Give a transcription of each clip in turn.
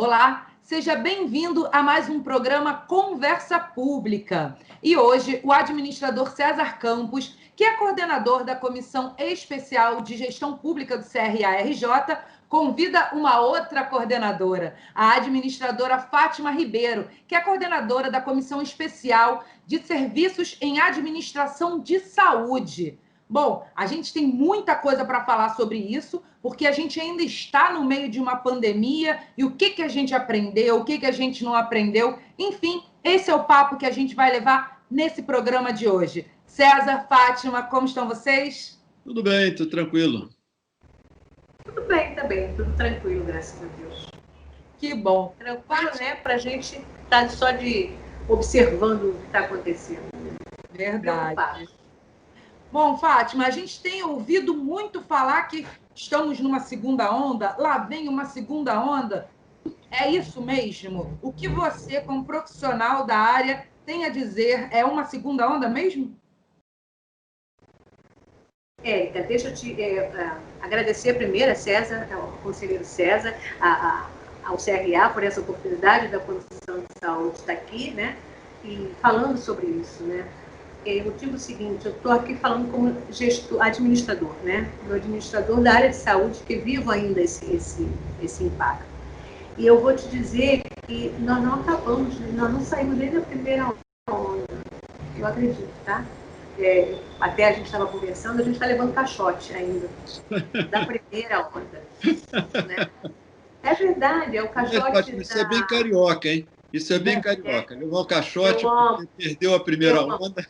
Olá, seja bem-vindo a mais um programa Conversa Pública. E hoje o administrador César Campos, que é coordenador da Comissão Especial de Gestão Pública do CRA-RJ, convida uma outra coordenadora, a administradora Fátima Ribeiro, que é coordenadora da Comissão Especial de Serviços em Administração de Saúde. Bom, a gente tem muita coisa para falar sobre isso, porque a gente ainda está no meio de uma pandemia e o que a gente aprendeu, o que a gente não aprendeu. Enfim, esse é o papo que a gente vai levar nesse programa de hoje. César, Fátima, como estão vocês? Tudo bem, tudo tranquilo. Tudo bem também, tudo tranquilo, graças a Deus. Que bom. Tranquilo, né? Para a gente estar só observando o que está acontecendo. Verdade. Bom, Fátima, a gente tem ouvido muito falar que estamos numa segunda onda, lá vem uma segunda onda. É isso mesmo? O que você, como profissional da área, tem a dizer? É uma segunda onda mesmo? Érica, deixa eu te agradecer primeiro a César, ao conselheiro César, ao CRA por essa oportunidade da Comissão de Saúde estar aqui, né? E falando sobre isso, né? Eu digo o seguinte, eu estou aqui falando como administrador, né? Do administrador da área de saúde que vivo ainda esse impacto. E eu vou te dizer que nós não acabamos, nós não saímos nem da primeira onda, eu acredito, tá? Até a gente estava conversando, a gente está levando caixote ainda, da primeira onda. Né? É verdade, é o caixote Isso é bem carioca, hein? Isso é bem carioca. Levar o caixote porque perdeu a primeira onda.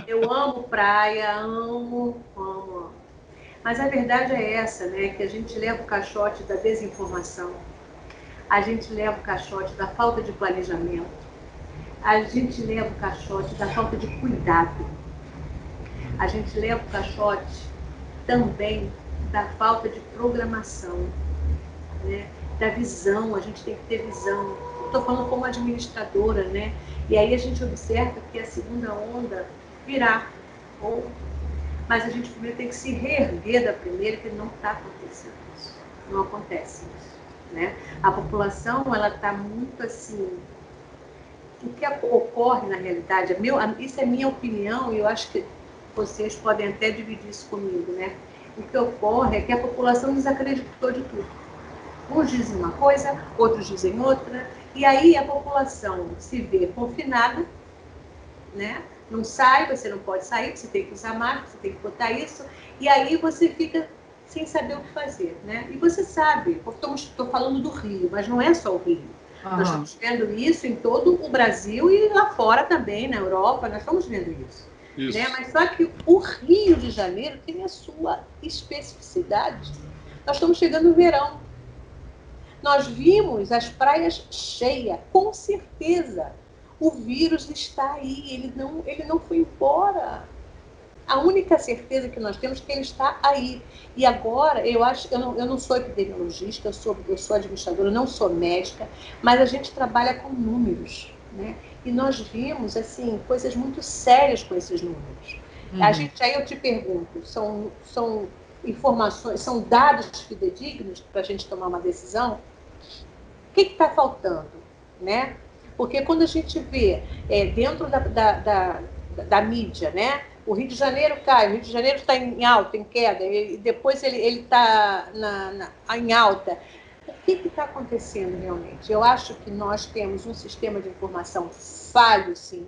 Eu amo praia, amo. Mas a verdade é essa, né? Que a gente leva o caixote da desinformação, a gente leva o caixote da falta de planejamento, a gente leva o caixote da falta de cuidado, a gente leva o caixote também da falta de programação, né? Da visão, a gente tem que ter visão. Estou falando como administradora, né? E aí a gente observa que a segunda onda virá. Mas a gente primeiro tem que se reerguer da primeira, que não está acontecendo isso. Não acontece isso, né? A população, ela está muito assim... O que ocorre na realidade, isso é minha opinião, e eu acho que vocês podem até dividir isso comigo, né? O que ocorre é que a população desacreditou de tudo. Uns dizem uma coisa, outros dizem outra, e aí a população se vê confinada, né? Não sai, você não pode sair, você tem que usar máscara, você tem que botar isso, e aí você fica sem saber o que fazer, né? E você sabe, estou falando do Rio, mas não é só o Rio. Nós estamos vendo isso em todo o Brasil e lá fora também, na Europa, nós estamos vendo isso. Né? Mas só que o Rio de Janeiro tem a sua especificidade. Nós estamos chegando no verão. Nós vimos as praias cheias, com certeza. O vírus está aí, ele não foi embora. A única certeza que nós temos é que ele está aí. E agora, eu não sou epidemiologista, eu sou administradora, não sou médica, mas a gente trabalha com números, né? E nós vimos, assim, coisas muito sérias com esses números. Aí eu te pergunto, são informações, são dados fidedignos para a gente tomar uma decisão? O que está faltando, né? Porque quando a gente vê dentro da mídia, né? O Rio de Janeiro cai, o Rio de Janeiro está em alta, em queda, e depois ele está em alta. O que está acontecendo realmente? Eu acho que nós temos um sistema de informação falho, sim,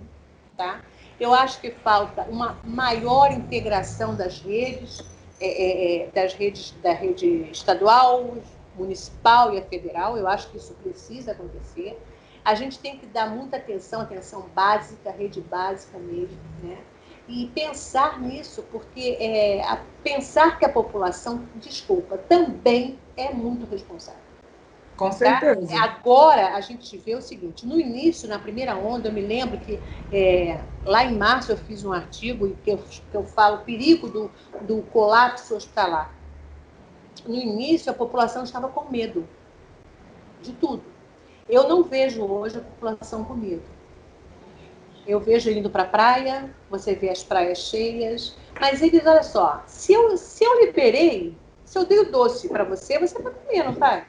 tá? Eu acho que falta uma maior integração das redes, da rede estadual, municipal e a federal. Eu acho que isso precisa acontecer. A gente tem que dar muita atenção básica, rede básica mesmo, né? E pensar nisso, porque pensar que a população, também é muito responsável. Com certeza. Tá? Agora, a gente vê o seguinte, no início, na primeira onda, eu me lembro que lá em março eu fiz um artigo que eu falo perigo do colapso hospitalar. No início, a população estava com medo de tudo. Eu não vejo hoje a população com medo. Eu vejo indo para a praia, você vê as praias cheias, mas eles, olha só, se eu liberei, se eu dei o doce para você, você vai comer, não vai?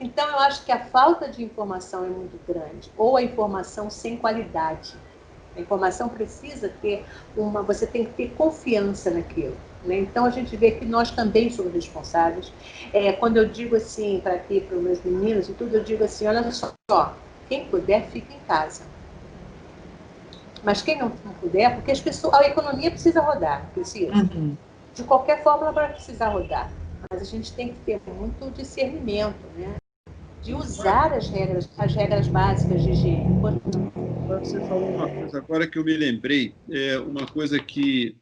Então, eu acho que a falta de informação é muito grande, ou a informação sem qualidade. A informação precisa ter você tem que ter confiança naquilo, né? Então, a gente vê que nós também somos responsáveis. Quando eu digo assim, para os meus meninos e tudo, eu digo assim, olha só, quem puder, fica em casa. Mas quem não puder, porque a economia precisa rodar, precisa. Uhum. De qualquer forma, ela vai precisar rodar. Mas a gente tem que ter muito discernimento, né? De usar as regras básicas de higiene. Você falou uma coisa agora que eu me lembrei, uma coisa que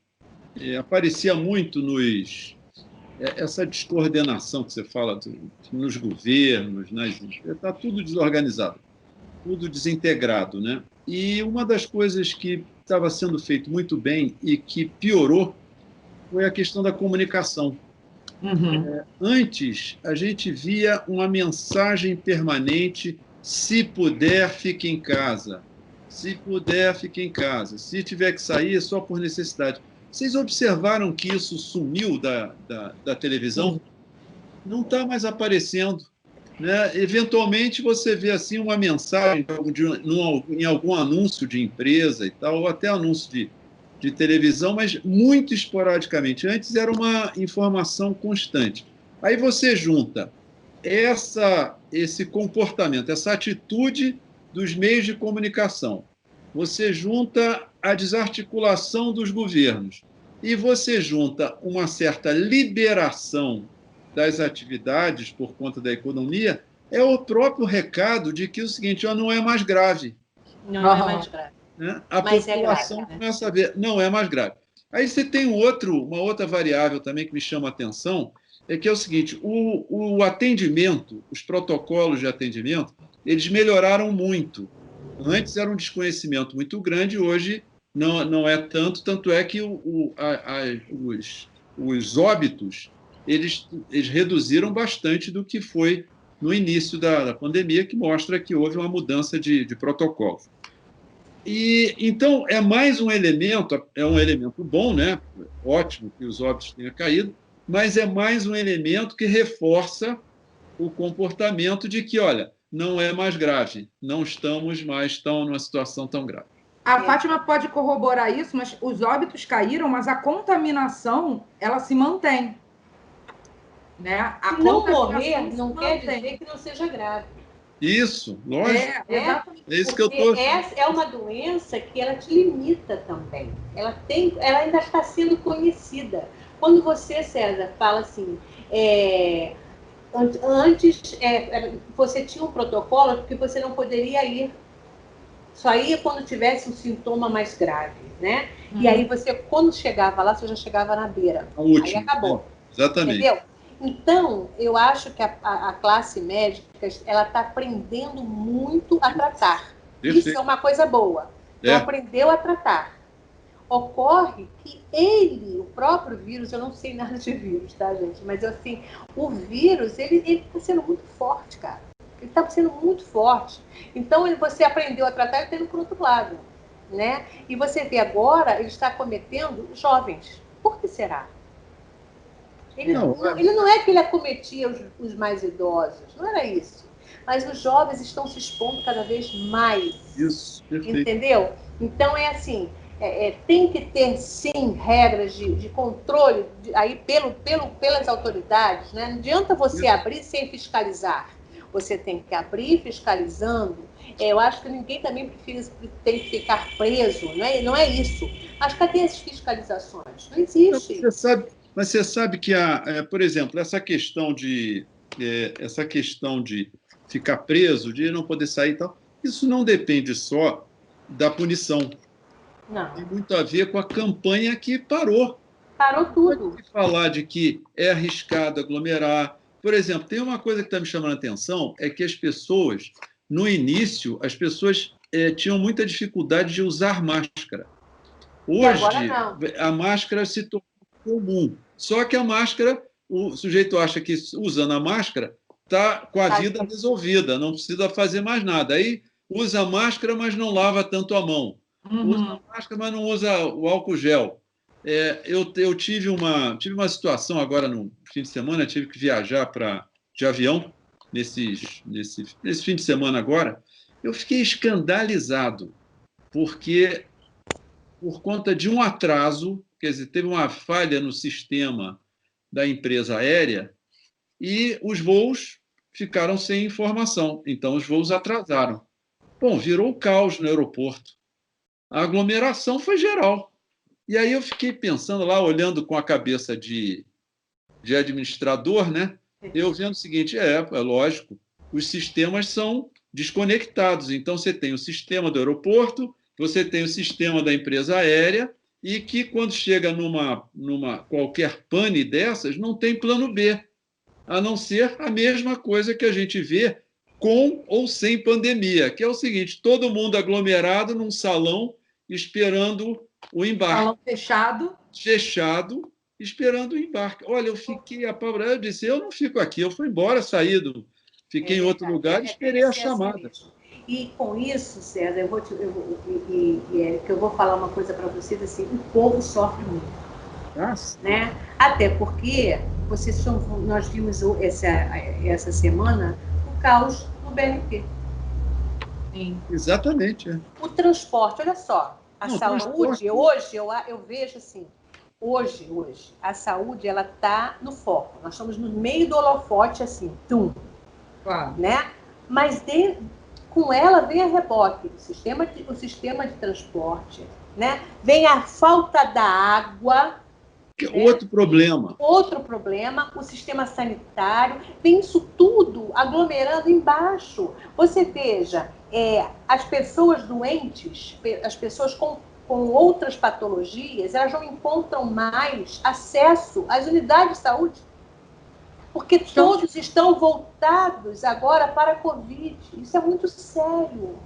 aparecia muito essa descoordenação que você fala nos governos, está tudo desorganizado, tudo desintegrado, né? E uma das coisas que estava sendo feito muito bem e que piorou foi a questão da comunicação. Uhum. Antes, a gente via uma mensagem permanente: se puder, fique em casa. Se puder, fique em casa. Se tiver que sair, é só por necessidade. Vocês observaram que isso sumiu da televisão? Sim. Não está mais aparecendo, né? Eventualmente, você vê assim uma mensagem em algum anúncio de empresa e tal, ou até anúncio de televisão, mas muito esporadicamente. Antes era uma informação constante. Aí você junta esse comportamento, essa atitude dos meios de comunicação, você junta a desarticulação dos governos e você junta uma certa liberação das atividades por conta da economia, é o próprio recado de que o seguinte, não é mais grave. Não é mais grave. Né? A Mas população grave, né? começa a ver, não é mais grave. Aí você tem uma outra variável também que me chama a atenção, que é o seguinte, o atendimento, os protocolos de atendimento, eles melhoraram muito. Antes era um desconhecimento muito grande, hoje não é tanto é que os óbitos eles reduziram bastante do que foi no início da pandemia, que mostra que houve uma mudança de protocolo. E então é mais um elemento bom, né? Ótimo que os óbitos tenham caído, mas é mais um elemento que reforça o comportamento de que, olha, não é mais grave, não estamos mais numa situação tão grave. A Fátima pode corroborar isso, mas os óbitos caíram, mas a contaminação, ela se mantém. Né? Se não morrer, não quer dizer que não seja grave. Isso, lógico. Exatamente. É isso que eu estou... É uma doença que ela te limita também. Ela ainda está sendo conhecida. Quando você, César, fala assim... Antes, você tinha um protocolo que você não poderia ir. Só ia quando tivesse um sintoma mais grave, né? E aí você, quando chegava lá, você já chegava na beira. Aí acabou. Exatamente. Entendeu? Então, eu acho que a classe médica, ela está aprendendo muito a tratar. Perfeito. Isso é uma coisa boa. Então, aprendeu a tratar. Ocorre que o próprio vírus, eu não sei nada de vírus, tá, gente? Mas, assim, o vírus, ele está sendo muito forte, cara. Ele está sendo muito forte. Então, você aprendeu a tratar, ele está indo para o outro lado, né? E você vê agora, ele está acometendo jovens. Por que será? Ele não é que ele acometia os mais idosos, não era isso. Mas os jovens estão se expondo cada vez mais. Isso, perfeito. Entendeu? Então, é assim, tem que ter, sim, regras de controle aí pelas autoridades. Né? Não adianta você abrir sem fiscalizar. Você tem que abrir fiscalizando. Eu acho que ninguém também tem que ficar preso, não é isso. Mas cadê as fiscalizações? Não existe. Mas você sabe que, por exemplo, essa questão de ficar preso, de não poder sair e tal, isso não depende só da punição. Não. Tem muito a ver com a campanha que parou. Parou tudo. Falar de que é arriscado aglomerar. Por exemplo, tem uma coisa que está me chamando a atenção, é que as pessoas, no início, tinham muita dificuldade de usar máscara. Hoje, a máscara se tornou comum. Só que a máscara, o sujeito acha que usando a máscara está com a vida resolvida, não precisa fazer mais nada. Aí usa a máscara, mas não lava tanto a mão. Usa a máscara, mas não usa o álcool gel. Eu tive uma situação agora no fim de semana, tive que viajar de avião, nesse fim de semana agora, eu fiquei escandalizado, porque, por conta de um atraso, quer dizer, teve uma falha no sistema da empresa aérea e os voos ficaram sem informação. Então, os voos atrasaram. Bom, virou caos no aeroporto. A aglomeração foi geral. E aí eu fiquei pensando lá, olhando com a cabeça de administrador, né? Eu vendo o seguinte, é lógico, os sistemas são desconectados. Então, você tem o sistema do aeroporto, você tem o sistema da empresa aérea, e que, quando chega numa qualquer pane dessas, não tem plano B, a não ser a mesma coisa que a gente vê com ou sem pandemia, que é o seguinte, todo mundo aglomerado num salão esperando o embarque. Salão fechado. Fechado, esperando o embarque. Olha, eu fiquei apavorado, eu disse, eu não fico aqui, eu fui embora, fiquei em outro lugar e esperei a chamada. Assim, e com isso, César, eu vou falar uma coisa para vocês, assim, o povo sofre muito. Nossa. Né? Até porque nós vimos essa semana o caos no BRT. Sim. Exatamente. É. O transporte, olha só, a saúde, hoje eu vejo assim, hoje, a saúde, ela está no foco. Nós estamos no meio do holofote, assim, Claro. Né? Mas com ela vem a reboque, o sistema de transporte, né? Vem a falta da água. Outro problema. Outro problema, o sistema sanitário, vem isso tudo aglomerando embaixo. Você veja, as pessoas doentes, as pessoas com outras patologias, elas não encontram mais acesso às unidades de saúde, porque todos estão voltados agora para a Covid. Isso é muito sério.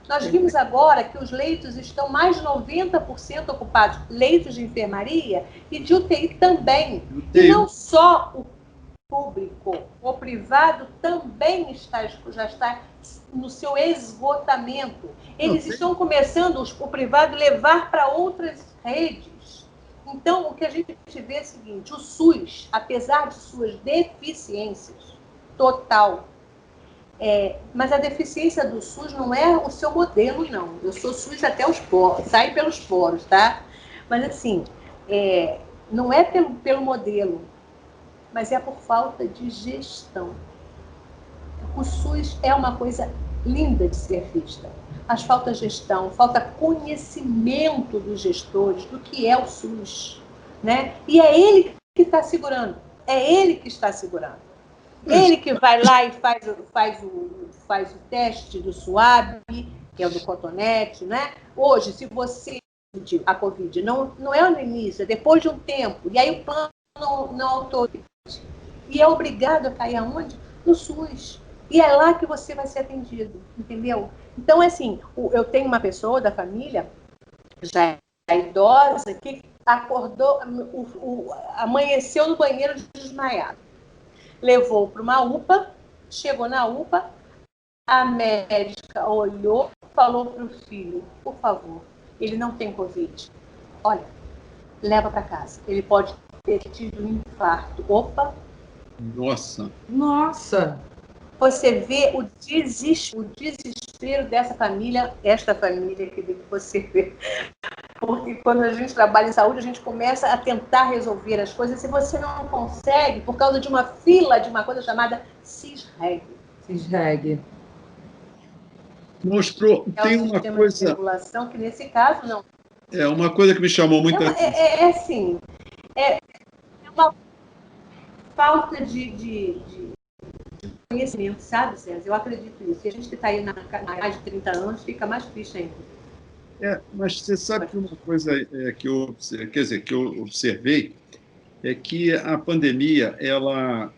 Nós vimos agora que os leitos estão mais de 90% ocupados, leitos de enfermaria e de UTI também. E não só o público, o privado também já está no seu esgotamento. Eles estão começando, o privado, levar para outras redes. Então, o que a gente vê é o seguinte, o SUS, apesar de suas deficiências, total, mas a deficiência do SUS não é o seu modelo, não. Eu sou SUS até os poros, sai pelos poros, tá? Mas, assim, não é pelo modelo, mas é por falta de gestão. O SUS é uma coisa linda de ser vista, mas falta gestão, falta conhecimento dos gestores do que é o SUS, né? E é ele que está segurando, ele que vai lá e faz o teste do SUAB, que é o do cotonete, né? Hoje, se você a Covid não é no início, é depois de um tempo, e aí o plano não autoriza, e é obrigado a cair aonde? No SUS. E é lá que você vai ser atendido, entendeu? Então, assim, eu tenho uma pessoa da família, já idosa, que acordou, amanheceu no banheiro desmaiado. Levou para uma UPA, chegou na UPA, a médica olhou, falou para o filho, por favor, ele não tem Covid. Olha, leva para casa. Ele pode ter tido um infarto. Opa! Nossa! Você vê o desespero dessa família, esta família que você vê. Porque quando a gente trabalha em saúde, a gente começa a tentar resolver as coisas. Se você não consegue, por causa de uma fila de uma coisa chamada CISREG. Mostrou, tem uma coisa... de regulação, que nesse caso não. Uma coisa que me chamou muito a atenção. Assim, é uma falta de conhecimento, sabe, César? Eu acredito nisso. E a gente que está aí há mais de 30 anos fica mais triste ainda. Mas você sabe que uma coisa que eu observei é que a pandemia, ela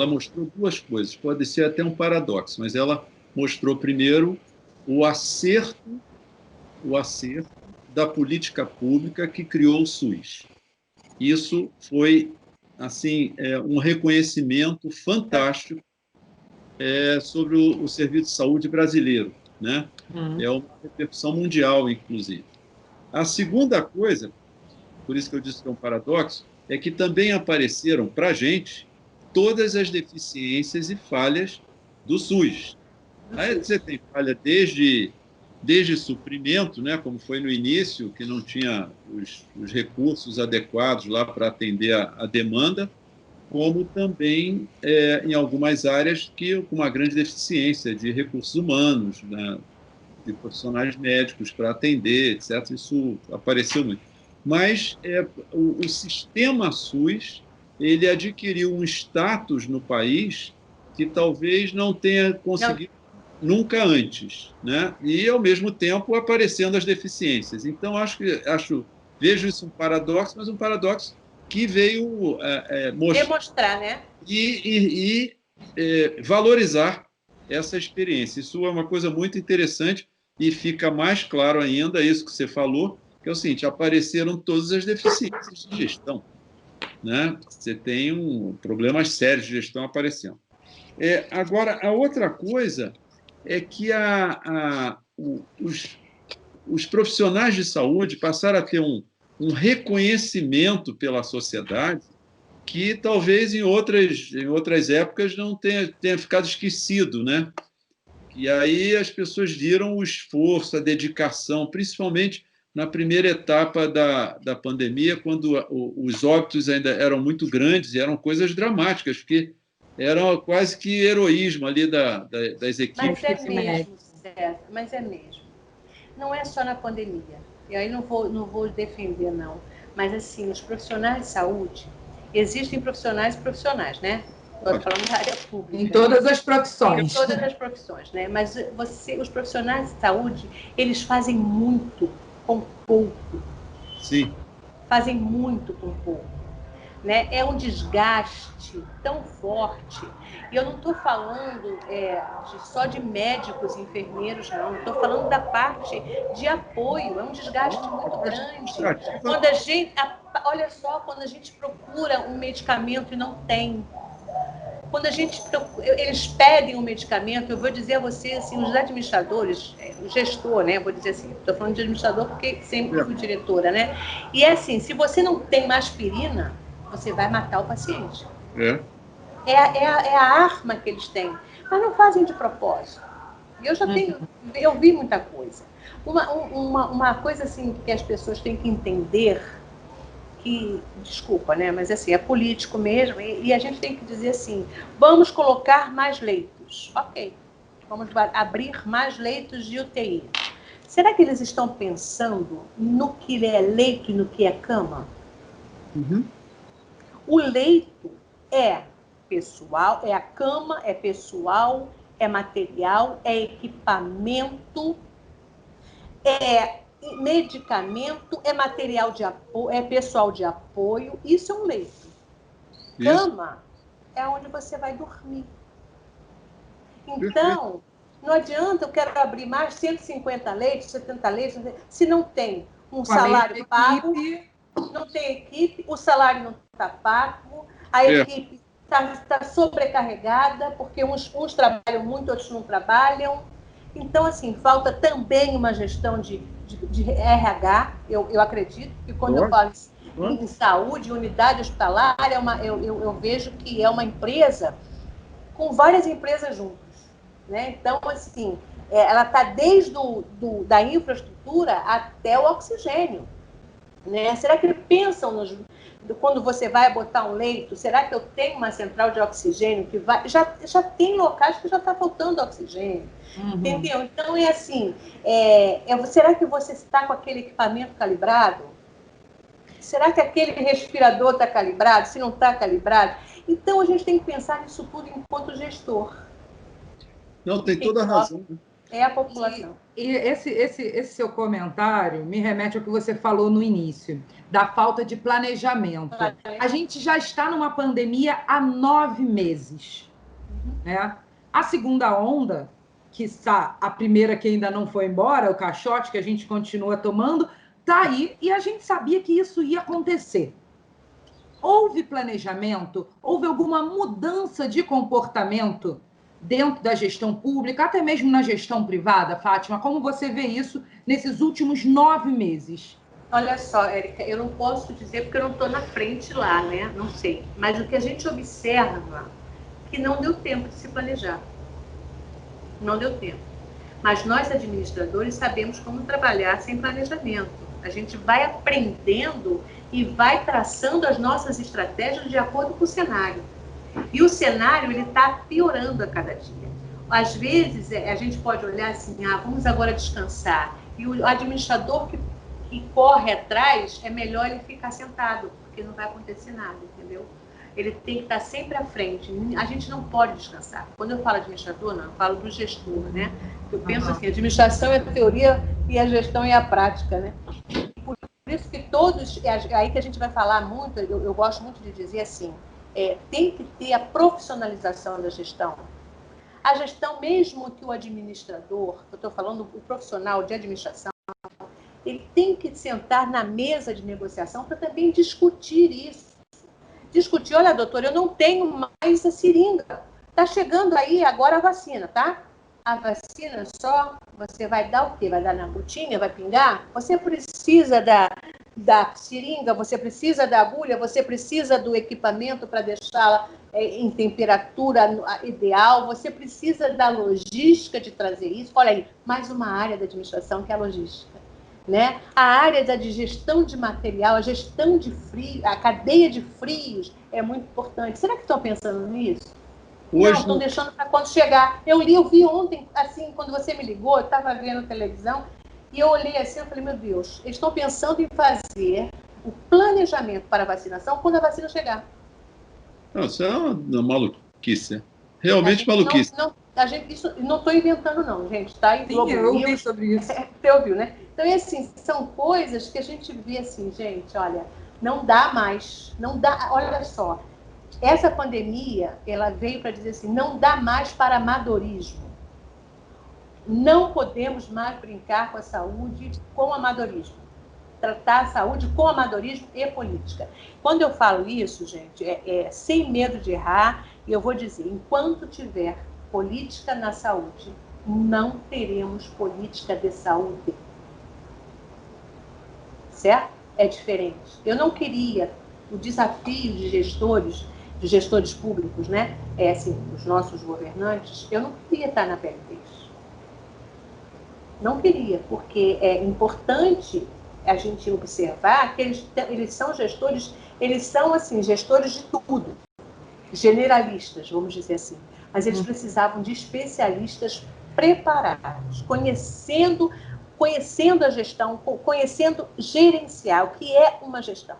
mostrou duas coisas. Pode ser até um paradoxo, mas ela mostrou, primeiro, o acerto da política pública que criou o SUS. Isso foi assim, um reconhecimento fantástico sobre o serviço de saúde brasileiro, né? É uma repercussão mundial, inclusive. A segunda coisa, por isso que eu disse que é um paradoxo, é que também apareceram para a gente todas as deficiências e falhas do SUS. Aí você tem falha desde suprimento, né, como foi no início, que não tinha os recursos adequados lá para atender a demanda, como também em algumas áreas com uma grande deficiência de recursos humanos, né, de profissionais médicos para atender, etc. Isso apareceu muito. Mas o sistema SUS ele adquiriu um status no país que talvez não tenha conseguido nunca antes, né? E, ao mesmo tempo, aparecendo as deficiências. Então, vejo isso um paradoxo, mas um paradoxo que veio demonstrar, né? E valorizar essa experiência. Isso é uma coisa muito interessante e fica mais claro ainda isso que você falou, que é o seguinte, apareceram todas as deficiências de gestão, né? Você tem problemas sérios de gestão aparecendo. Agora, a outra coisa é que os profissionais de saúde passaram a ter um reconhecimento pela sociedade que talvez em outras épocas não tenha ficado esquecido, né? E aí as pessoas viram o esforço, a dedicação, principalmente na primeira etapa da pandemia, quando os óbitos ainda eram muito grandes e eram coisas dramáticas, porque era quase que heroísmo ali das equipes. Mas é mesmo, César, mas é mesmo. Não é só na pandemia. E aí não vou defender, não. Mas, assim, os profissionais de saúde, existem profissionais e profissionais, né? Estou falando da área pública. Em todas as profissões. Em todas as profissões, né? Mas os profissionais de saúde, eles fazem muito com pouco. Sim. Fazem muito com pouco. Né? É um desgaste tão forte. E eu não estou falando só de médicos e enfermeiros, não. Estou falando da parte de apoio. É um desgaste muito grande. Quando a gente, olha só, quando a gente procura um medicamento e não tem. Quando eles pedem um medicamento, eu vou dizer a você, assim, os administradores, o gestor, né? Vou dizer assim, estou falando de administrador porque sempre fui diretora, né? E é assim, se você não tem mais aspirina, você vai matar o paciente. É a arma que eles têm, mas não fazem de propósito. E eu vi muita coisa. Uma coisa assim que as pessoas têm que entender, que, desculpa, né, mas assim, é político mesmo, e a gente tem que dizer assim, vamos colocar mais leitos. Ok, vamos abrir mais leitos de UTI. Será que eles estão pensando no que é leito e no que é cama? Uhum. O leito é pessoal, é a cama, é pessoal, é material, é equipamento, é medicamento, é material de apoio, é pessoal de apoio. Isso é um leito. Cama é onde você vai dormir. Então, não adianta eu quero abrir mais 150 leitos, 70 leitos, se não tem um salário pago, não tem equipe, o salário não está pago, a equipe está sobrecarregada, porque uns trabalham muito, outros não trabalham. Então, assim, falta também uma gestão de RH, eu acredito, que quando eu falo em saúde, unidade hospitalar, eu vejo que é uma empresa com várias empresas juntas, né? Então, assim, ela está desde da infraestrutura até o oxigênio, né? Será que pensam quando você vai botar um leito, será que eu tenho uma central de oxigênio que vai... Já tem locais que já está faltando oxigênio. Uhum. Entendeu? Então, é assim, será que você está com aquele equipamento calibrado? Será que aquele respirador está calibrado? Se não está calibrado? Então, a gente tem que pensar nisso tudo enquanto gestor. Não, tem toda a razão. É a população. E esse seu comentário me remete ao que você falou no início, da falta de planejamento. A gente já está numa pandemia há 9 meses. Né? A segunda onda, que está a primeira que ainda não foi embora, o caixote que a gente continua tomando, está aí e a gente sabia que isso ia acontecer. Houve planejamento? Houve alguma mudança de comportamento dentro da gestão pública, até mesmo na gestão privada, Fátima? Como você vê isso nesses últimos 9 meses? Olha só, Érica, eu não posso dizer porque eu não estou na frente lá, né? Não sei. Mas o que a gente observa que não deu tempo de se planejar. Não deu tempo. Mas nós, administradores, sabemos como trabalhar sem planejamento. A gente vai aprendendo e vai traçando as nossas estratégias de acordo com o cenário. E o cenário ele está piorando a cada dia. Às vezes, a gente pode olhar assim, vamos agora descansar. E o administrador que corre atrás, é melhor ele ficar sentado, porque não vai acontecer nada, entendeu? Ele tem que estar sempre à frente. A gente não pode descansar. Quando eu falo administrador, não, eu falo do gestor, né? Eu penso assim, a administração é a teoria e a gestão é a prática, né? Por isso que todos, aí que a gente vai falar muito, eu gosto muito de dizer assim, tem que ter a profissionalização da gestão. A gestão, mesmo que o administrador, eu estou falando o profissional de administração, ele tem que sentar na mesa de negociação para também discutir isso. Discutir, olha, doutor, eu não tenho mais a seringa. Está chegando aí agora a vacina, tá? A vacina só, você vai dar o quê? Vai dar na gotinha? Vai pingar? Você precisa da seringa, você precisa da agulha, você precisa do equipamento para deixá-la em temperatura ideal, você precisa da logística de trazer isso. Olha aí, mais uma área da administração que é a logística. Né? A área da gestão de material, a gestão de frio, a cadeia de frios é muito importante. Será que estão pensando nisso? Hoje... Não, estão deixando para quando chegar. Eu vi ontem, assim, quando você me ligou, eu estava vendo televisão, e eu olhei assim, eu falei, meu Deus, eles estão pensando em fazer o planejamento para a vacinação quando a vacina chegar. Não, isso é uma maluquice. Realmente maluquice. Isso não estou inventando, não, gente. Tá em Globo eu ouvi sobre isso. Você ouviu, né? Então, assim, são coisas que a gente vê assim, gente, olha, não dá mais. Não dá. Olha só, essa pandemia, ela veio para dizer assim, não dá mais para amadorismo. Não podemos mais brincar com a saúde com amadorismo. Tratar a saúde com amadorismo e política. Quando eu falo isso, gente, sem medo de errar, e eu vou dizer, enquanto tiver política na saúde, não teremos política de saúde. Certo? É diferente. Eu não queria o desafio de gestores públicos, né? Assim, os nossos governantes, eu não queria estar na pele deles. Não queria, porque é importante a gente observar que eles são gestores, eles são, assim, gestores de tudo, generalistas, vamos dizer assim. Mas eles precisavam de especialistas preparados, conhecendo a gestão, conhecendo gerenciar, o que é uma gestão.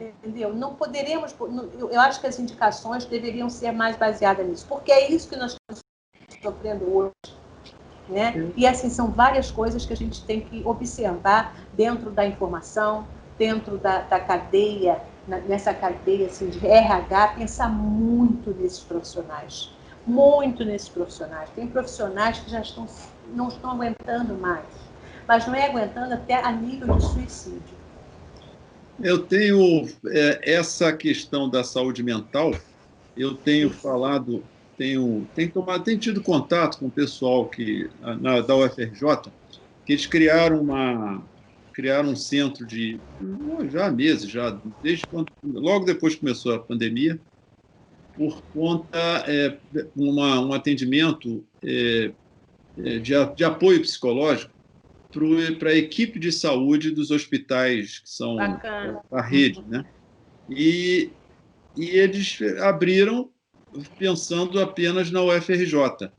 Entendeu? Não poderemos, eu acho que as indicações deveriam ser mais baseadas nisso, porque é isso que nós estamos sofrendo hoje. Né? E assim, são várias coisas que a gente tem que observar dentro da informação, dentro da cadeia, nessa cadeia assim, de RH, pensar muito nesses profissionais. Muito nesses profissionais. Tem profissionais que já não estão aguentando mais, mas não é aguentando até a nível de suicídio. Eu tenho essa questão da saúde mental, eu tenho falado, tenho tido contato com o pessoal da UFRJ, que eles criaram um centro já há meses, logo depois que começou a pandemia, por conta um atendimento de apoio psicológico para a equipe de saúde dos hospitais que são a rede, né? E eles abriram pensando apenas na UFRJ,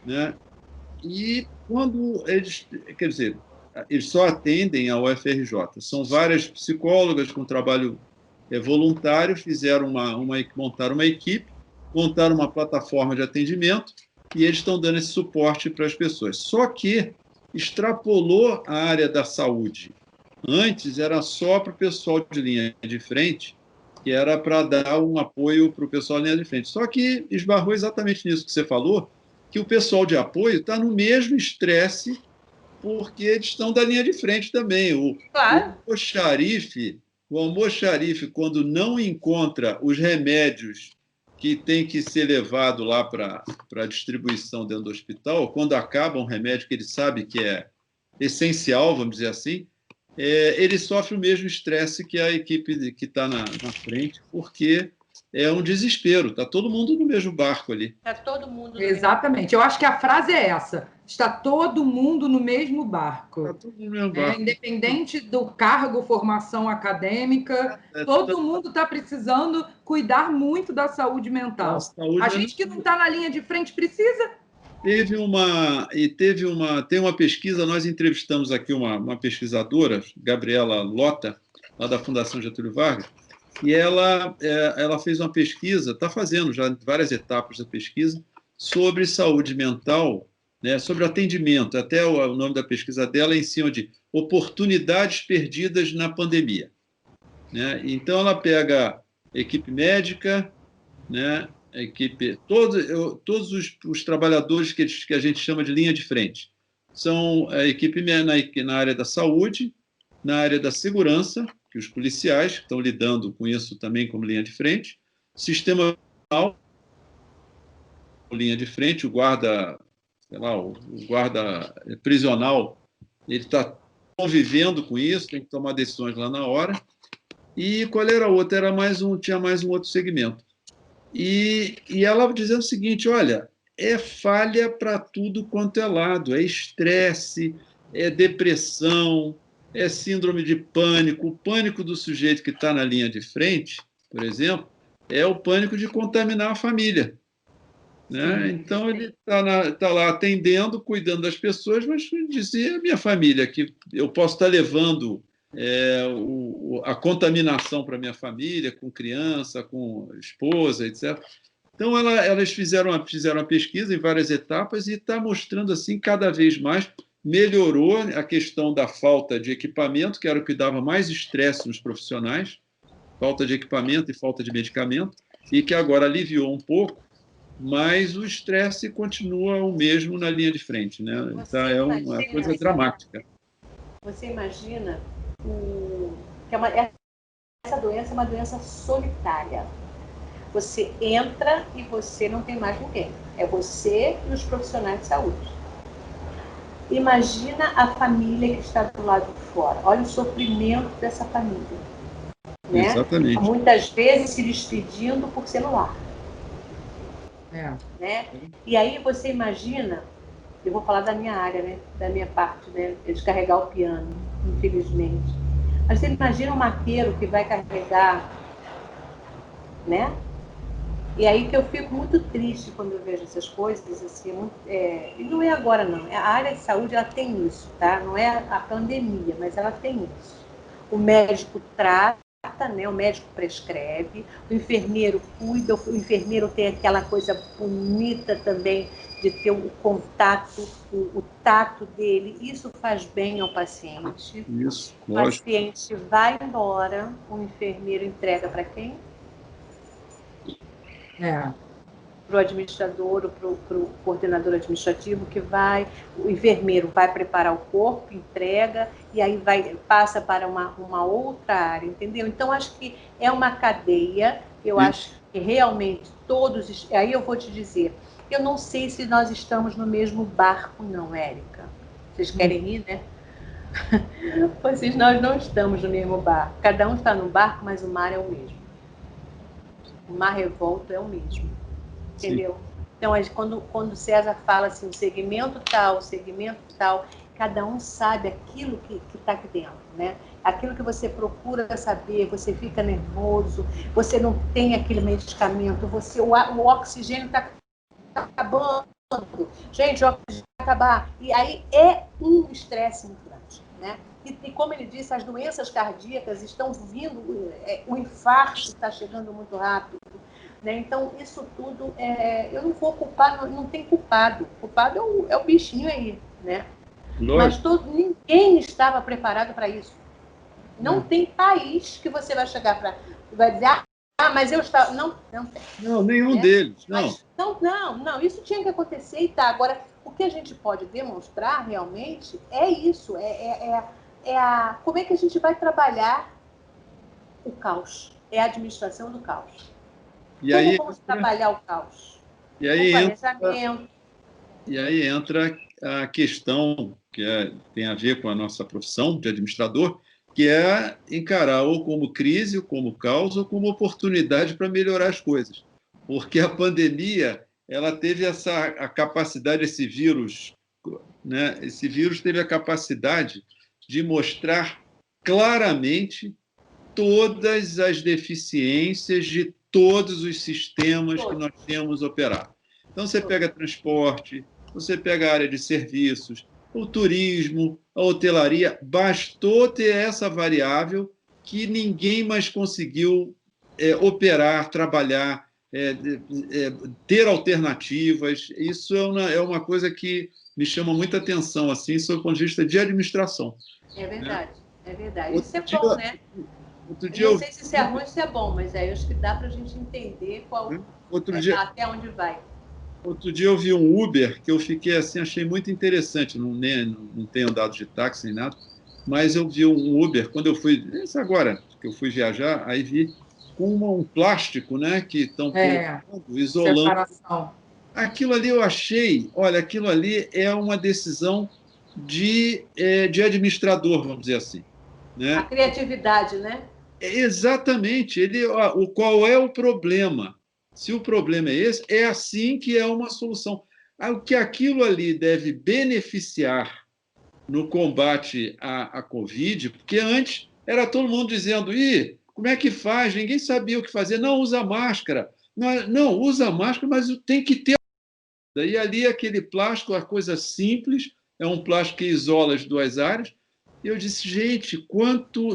né? E quando quer dizer, eles só atendem a UFRJ. São várias psicólogas com trabalho voluntário, montaram uma equipe, montaram uma plataforma de atendimento e eles estão dando esse suporte para as pessoas. Só que extrapolou a área da saúde. Antes era só para o pessoal de linha de frente, que era para dar um apoio para o pessoal de linha de frente. Só que esbarrou exatamente nisso que você falou, que o pessoal de apoio está no mesmo estresse, porque eles estão da linha de frente também. Claro. O almoxarife, quando não encontra os remédios que tem que ser levado lá para a distribuição dentro do hospital, quando acaba um remédio que ele sabe que é essencial, vamos dizer assim, ele sofre o mesmo estresse que a equipe que está na frente, porque é um desespero, está todo mundo no mesmo barco ali. Está todo mundo. Exatamente. Eu acho que a frase é essa: está todo mundo no mesmo barco. Está todo mundo no mesmo barco. Independente do cargo, formação acadêmica, todo mundo está precisando cuidar muito da saúde mental. A gente que não está na linha de frente precisa. Tem uma pesquisa, nós entrevistamos aqui uma pesquisadora, Gabriela Lota, lá da Fundação Getúlio Vargas, e ela fez uma pesquisa, está fazendo já várias etapas da pesquisa, sobre saúde mental, né, sobre atendimento. Até o nome da pesquisa dela é em cima de oportunidades perdidas na pandemia. Né? Então, ela pega equipe médica, né, equipe, todos os trabalhadores que a gente chama de linha de frente. São a equipe na área da saúde, na área da segurança, que os policiais que estão lidando com isso também como linha de frente, sistema penal, linha de frente, o guarda, sei lá, o guarda prisional, ele está convivendo com isso, tem que tomar decisões lá na hora. E qual era a outra? Tinha mais um outro segmento. E ela dizendo o seguinte: olha, é falha para tudo quanto é lado, é estresse, é depressão, é síndrome de pânico. O pânico do sujeito que está na linha de frente, por exemplo, é o pânico de contaminar a família. Né? Então, ele está lá atendendo, cuidando das pessoas, mas dizia a minha família que eu posso estar levando a contaminação para a minha família, com criança, com esposa, etc. Então, elas fizeram uma pesquisa em várias etapas e está mostrando, assim, cada vez mais melhorou a questão da falta de equipamento, que era o que dava mais estresse nos profissionais, falta de equipamento e falta de medicamento, e que agora aliviou um pouco, mas o estresse continua o mesmo na linha de frente, né? Então, é uma coisa dramática. Você imagina que essa doença é uma doença solitária. Você entra e você não tem mais ninguém. É você e os profissionais de saúde. Imagina a família que está do lado de fora. Olha o sofrimento dessa família. Né? Exatamente. Muitas vezes se despedindo por celular. Né? E aí você imagina, eu vou falar da minha área, né? Da minha parte, né? De carregar o piano, infelizmente. Mas você imagina um maqueiro que vai carregar, né? E aí que eu fico muito triste quando eu vejo essas coisas, assim, e não é agora não, a área de saúde ela tem isso, tá? Não é a pandemia, mas ela tem isso. O médico trata, né? O médico prescreve, o enfermeiro cuida, o enfermeiro tem aquela coisa bonita também de ter o contato, o tato dele, isso faz bem ao paciente. Isso, o paciente vai embora, o enfermeiro entrega para quem? Para o administrador, ou para o coordenador administrativo, o enfermeiro vai preparar o corpo, entrega, e aí passa para uma outra área, entendeu? Então, acho que é uma cadeia, eu acho que realmente todos... Aí eu vou te dizer, eu não sei se nós estamos no mesmo barco, não, Érica. Vocês querem rir, né? Nós não estamos no mesmo barco. Cada um está no barco, mas o mar é o mesmo. O mar revolto é o mesmo. Entendeu? Sim. Então, quando César fala assim, o segmento tal, cada um sabe aquilo que está aqui dentro, né? Aquilo que você procura saber, você fica nervoso, você não tem aquele medicamento, o oxigênio está acabando, gente, o oxigênio vai acabar. E aí é um estresse muito grande, né? E como ele disse, as doenças cardíacas estão vindo, o infarto está chegando muito rápido. Né? Então, isso tudo, eu não vou culpar, não tem culpado. O culpado é o bichinho aí, né? Mas ninguém estava preparado para isso. Não tem país que você vai chegar vai dizer, mas eu estava... Não tem. Não, nenhum deles, não. Mas, não, isso tinha que acontecer e tá. Agora, o que a gente pode demonstrar realmente é isso, como é que a gente vai trabalhar o caos, é a administração do caos. E aí, vamos trabalhar o caos? E aí, entra a questão que tem a ver com a nossa profissão de administrador, que é encarar ou como crise, ou como caos, ou como oportunidade para melhorar as coisas. Porque a pandemia, ela teve a capacidade, esse vírus, né? Esse vírus teve a capacidade de mostrar claramente todas as deficiências de todos os sistemas que nós temos operado. Então, você pega transporte, você pega a área de serviços, o turismo, a hotelaria, bastou ter essa variável que ninguém mais conseguiu operar, trabalhar, ter alternativas. Isso é uma coisa que me chama muita atenção, assim, sob o ponto de vista de administração. É verdade, é verdade. Outro isso é dia, bom, né? Outro Eu dia não sei se isso é ruim ou se é bom, mas aí eu acho que dá para a gente entender até onde vai. Outro dia eu vi um Uber que eu fiquei assim, achei muito interessante. Não tenho andado de táxi nem nada, mas eu vi um Uber quando eu fui, isso agora que eu fui viajar, aí vi com um plástico, né, que estão colocando, isolando. Separação. Aquilo ali eu achei, olha, aquilo ali é uma decisão de administrador, vamos dizer assim, né? A criatividade, né? Exatamente. Qual é o problema? Se o problema é esse, é assim que é uma solução. O que aquilo ali deve beneficiar no combate à Covid, porque antes era todo mundo dizendo: Ih, como é que faz? Ninguém sabia o que fazer. Não, usa máscara. Não, usa máscara, mas tem que ter. E ali aquele plástico, a coisa simples, é um plástico que isola as duas áreas. E eu disse, gente,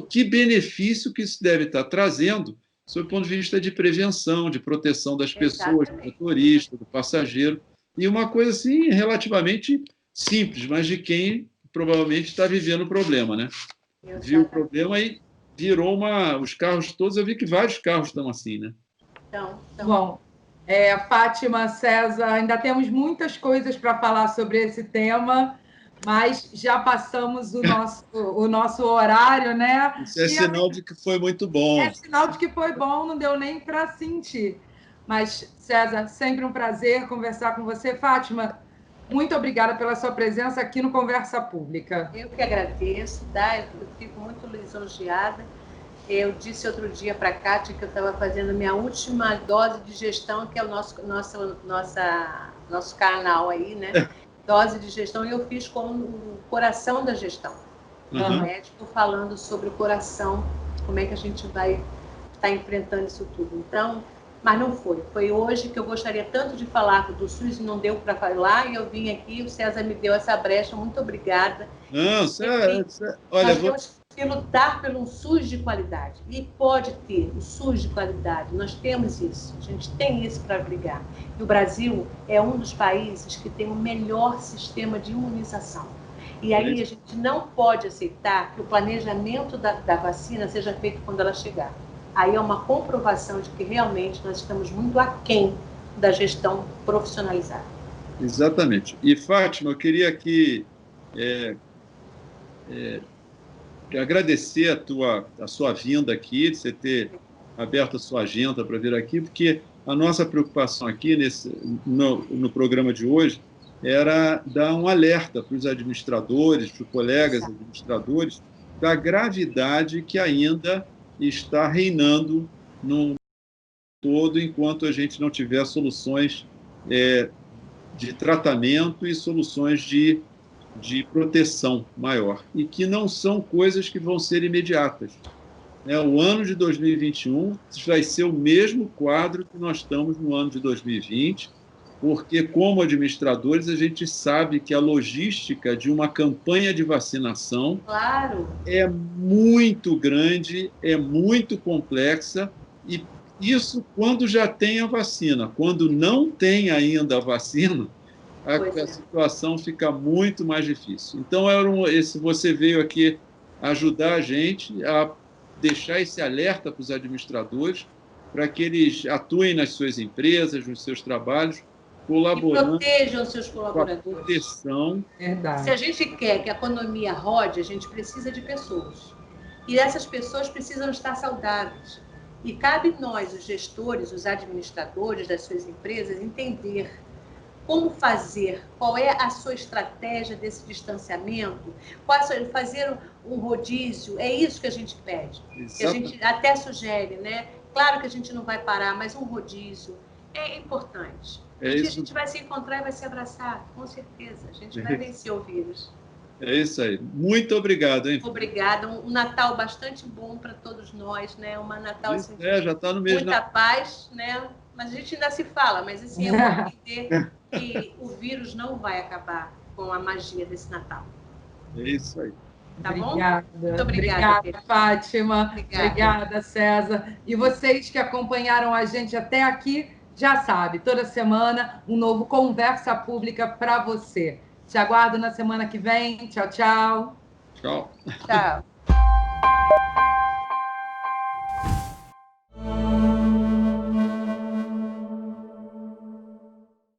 que benefício que isso deve estar trazendo, sob o ponto de vista de prevenção, de proteção das pessoas, do motorista, do passageiro. E uma coisa assim relativamente simples, mas de quem provavelmente está vivendo o problema, né? Viu o problema e virou os carros todos, eu vi que vários carros estão assim, né? Então. Bom, Fátima, César, ainda temos muitas coisas para falar sobre esse tema, mas já passamos o nosso horário, né? Isso é sinal de que foi muito bom. É sinal de que foi bom, não deu nem para sentir. Mas, César, sempre um prazer conversar com você. Fátima, muito obrigada pela sua presença aqui no Conversa Pública. Eu que agradeço, tá? Eu fico muito lisonjeada. Eu disse outro dia para a Kátia que eu estava fazendo minha última dose de gestão, que é o nosso canal aí, né? Dose de gestão, e eu fiz com o coração da gestão. Um médico falando sobre o coração, como é que a gente vai estar enfrentando isso tudo. Então, mas não foi. Foi hoje que eu gostaria tanto de falar do SUS e não deu para falar, e eu vim aqui, o César me deu essa brecha, muito obrigada. Não, olha, nós temos que lutar pelo SUS de qualidade. E pode ter o SUS de qualidade, nós temos isso, a gente tem isso para brigar. E o Brasil é um dos países que tem o melhor sistema de imunização. E aí a gente não pode aceitar que o planejamento da vacina seja feito quando ela chegar. Aí é uma comprovação de que realmente nós estamos muito aquém da gestão profissionalizada. Exatamente. E, Fátima, eu queria aqui agradecer a sua vinda aqui, de você ter aberto a sua agenda para vir aqui, porque a nossa preocupação aqui no programa de hoje era dar um alerta para os administradores, para os colegas administradores, da gravidade que ainda está reinando no todo enquanto a gente não tiver soluções de tratamento e soluções de proteção maior, e que não são coisas que vão ser imediatas. O ano de 2021 vai ser o mesmo quadro que nós estamos no ano de 2020, porque, como administradores, a gente sabe que a logística de uma campanha de vacinação é muito grande, é muito complexa, e isso quando já tem a vacina. Quando não tem ainda a vacina, a situação fica muito mais difícil. Então, você veio aqui ajudar a gente a deixar esse alerta para os administradores, para que eles atuem nas suas empresas, nos seus trabalhos, colaborando. E protejam seus colaboradores. Com a proteção. Verdade. Se a gente quer que a economia rode, a gente precisa de pessoas. E essas pessoas precisam estar saudáveis. E cabe nós, os gestores, os administradores das suas empresas, entender Como fazer? Qual é a sua estratégia desse distanciamento? Fazer um rodízio? É isso que a gente pede. Que a gente até sugere, né? Claro que a gente não vai parar, mas um rodízio é importante. A gente vai se encontrar e vai se abraçar, com certeza. A gente vai vencer o vírus. É isso aí. Muito obrigado, hein? Obrigada. Um Natal bastante bom para todos nós, né? Um Natal assim, já tá no mês muita paz, né? Mas a gente ainda se fala, mas assim, eu vou entender que o vírus não vai acabar com a magia desse Natal. É isso aí. Tá obrigada. Bom? Muito obrigada, Fátima. Obrigada, César. E vocês que acompanharam a gente até aqui, já sabe, toda semana um novo Conversa Pública para você. Te aguardo na semana que vem. Tchau, tchau. Tchau. Tchau.